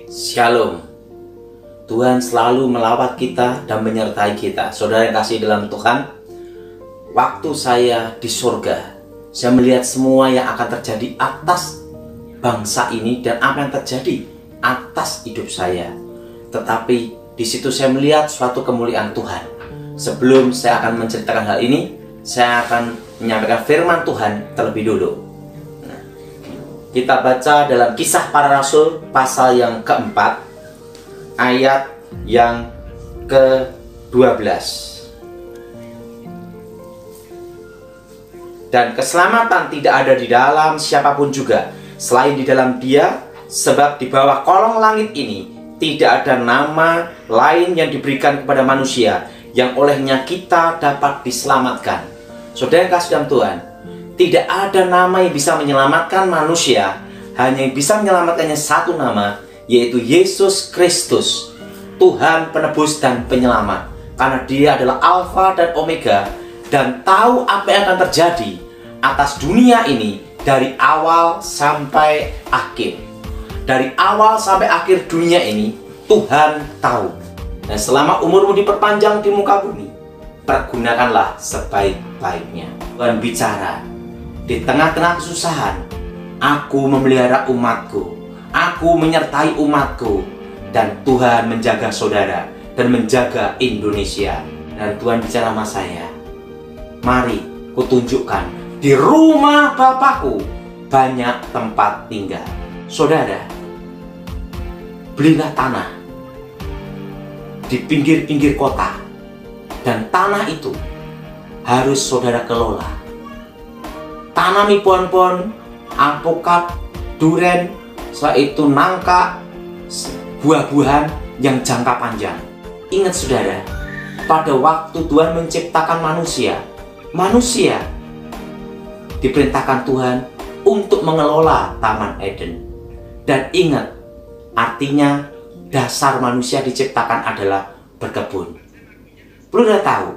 Shalom. Tuhan selalu melawat kita dan menyertai kita. Saudara yang kasih dalam Tuhan, waktu saya di surga, saya melihat semua yang akan terjadi atas bangsa ini dan apa yang terjadi atas hidup saya. Tetapi di situ saya melihat suatu kemuliaan Tuhan. Sebelum saya akan menceritakan hal ini, saya akan menyampaikan firman Tuhan terlebih dulu. Kita baca dalam Kisah Para Rasul pasal yang keempat, ayat yang ke-12. Dan keselamatan tidak ada di dalam siapapun juga selain di dalam Dia, sebab di bawah kolong langit ini tidak ada nama lain yang diberikan kepada manusia yang olehnya kita dapat diselamatkan. Saudara yang kasih dalam Tuhan, tidak ada nama yang bisa menyelamatkan manusia, hanya yang bisa menyelamatkannya satu nama, yaitu Yesus Kristus, Tuhan penebus dan penyelamat. Karena Dia adalah Alfa dan Omega, dan tahu apa yang akan terjadi atas dunia ini dari awal sampai akhir. Dari awal sampai akhir dunia ini, Tuhan tahu. Dan selama umurmu diperpanjang di muka bumi, pergunakanlah sebaik-baiknya. Tuhan bicara, di tengah-tengah kesusahan, aku memelihara umatku, aku menyertai umatku, dan Tuhan menjaga saudara dan menjaga Indonesia. Dan Tuhan bicara sama saya, mari kutunjukkan di rumah Bapakku banyak tempat tinggal. Saudara, belilah tanah di pinggir-pinggir kota, dan tanah itu harus saudara kelola. Tanami pohon-pohon alpukat, duren, setelah itu nangka, buah-buahan yang jangka panjang. Ingat saudara, pada waktu Tuhan menciptakan manusia, manusia diperintahkan Tuhan untuk mengelola Taman Eden. Dan ingat, artinya dasar manusia diciptakan adalah berkebun. Perlu dah tahu,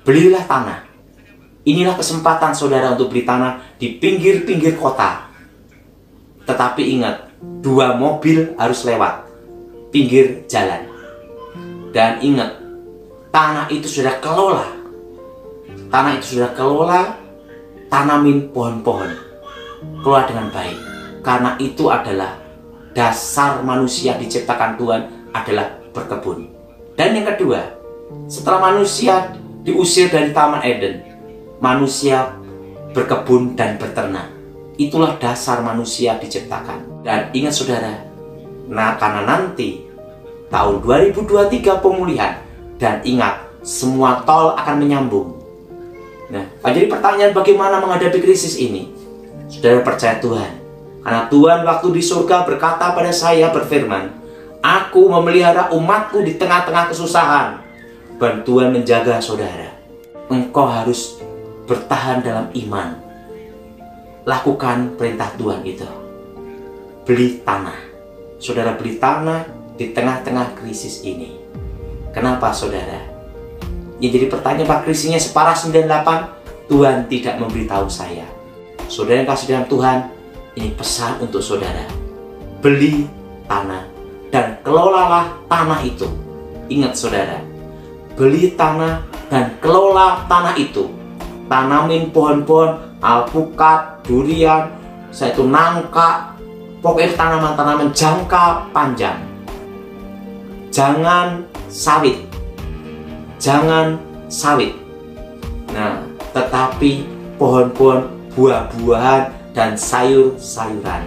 belilah tanah. Inilah kesempatan saudara untuk beli tanah di pinggir-pinggir kota. Tetapi ingat, 2 mobil harus lewat pinggir jalan. Dan ingat, tanah itu sudah kelola. Tanah itu sudah kelola, tanamin pohon-pohon. Kelola dengan baik. Karena itu adalah dasar manusia diciptakan Tuhan adalah berkebun. Dan yang kedua, setelah manusia diusir dari Taman Eden, manusia berkebun dan beternak. Itulah dasar manusia diciptakan. Dan ingat saudara, karena nanti tahun 2023 pemulihan, dan ingat, semua tol akan menyambung. Nah, jadi pertanyaan bagaimana menghadapi krisis ini? Saudara percaya Tuhan, karena Tuhan waktu di surga berkata pada saya, berfirman, aku memelihara umatku di tengah-tengah kesusahan. Dan Tuhan menjaga saudara. Engkau harus bertahan dalam iman. Lakukan perintah Tuhan itu. Beli tanah. Saudara beli tanah di tengah-tengah krisis ini. Kenapa saudara? Ya, jadi pertanyaan, Pak, krisisnya separah 98? Tuhan tidak memberitahu saya. Saudara yang kasih dalam Tuhan, ini pesan untuk saudara. Beli tanah dan kelolalah tanah itu. Ingat saudara, beli tanah dan kelola tanah itu. Tanamin pohon-pohon alpukat, durian, itu nangka, pokoknya tanaman-tanaman jangka panjang. Jangan sawit. Jangan sawit. Nah, tetapi pohon-pohon buah-buahan dan sayur-sayuran.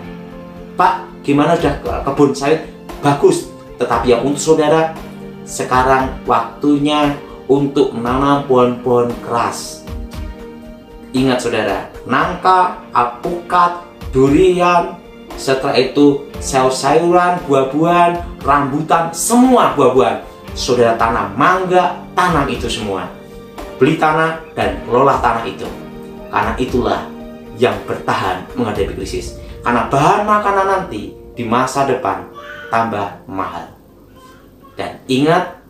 Pak, gimana sudah kebun sawit? Bagus. Tetapi yang untuk saudara, sekarang waktunya untuk menanam pohon-pohon keras. Ingat saudara, nangka, alpukat, durian, setelah itu sayur-sayuran, buah-buahan, rambutan, semua buah-buahan. Saudara tanam mangga, tanam itu semua. Beli tanah dan kelola tanah itu. Karena itulah yang bertahan menghadapi krisis. Karena bahan makanan nanti di masa depan tambah mahal. Dan ingat,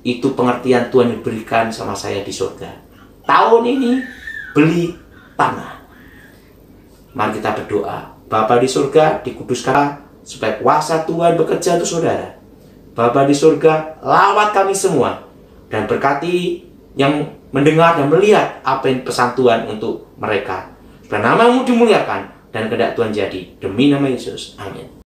itu pengertian Tuhan yang diberikan sama saya di surga. Tahun ini beli tanah. Mari kita berdoa. Bapa di surga, dikuduskan supaya kuasa Tuhan bekerja untuk saudara. Bapa di surga, lawat kami semua dan berkati yang mendengar dan melihat apa yang pesan Tuhan untuk mereka. Supaya nama-Mu dimuliakan dan kehendak Tuhan jadi. Demi nama Yesus. Amin.